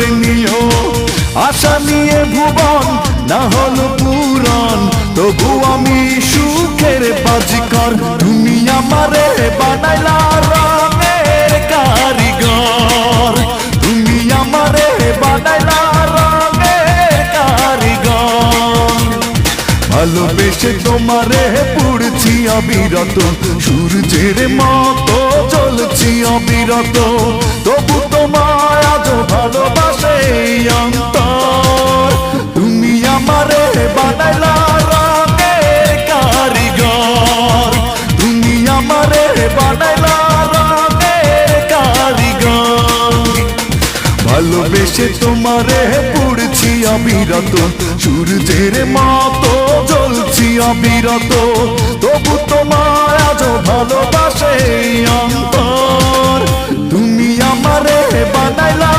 করে নিও। আশা নিয়ে ভুবন না হলো পুরাণ, তবু আমি সুখের বাজিকর। তুমি আমারে বানাইলা রঙের কারিগর, তুমি আমারে বানাইলা রঙের কারিগর। ভালোবেসে তোমারে পুড়ছি অবিরত, সূর্যের মতো জ্বলছি অবিরত, তবু তোমায় আজ ভালোবাসে অন্তর। তুমি আমারে বানাইলা রঙের কারিগর, তুমি আমারে বানাইলা রঙের কারিগর। ভালোবেসে তোমারে পুড়ছি অবিরত, সূর্যের মতো জ্বলছি অবিরত, তবু তোমায় আজ ভালোবাসে অন্তর। তুমি আমারে বানাইলা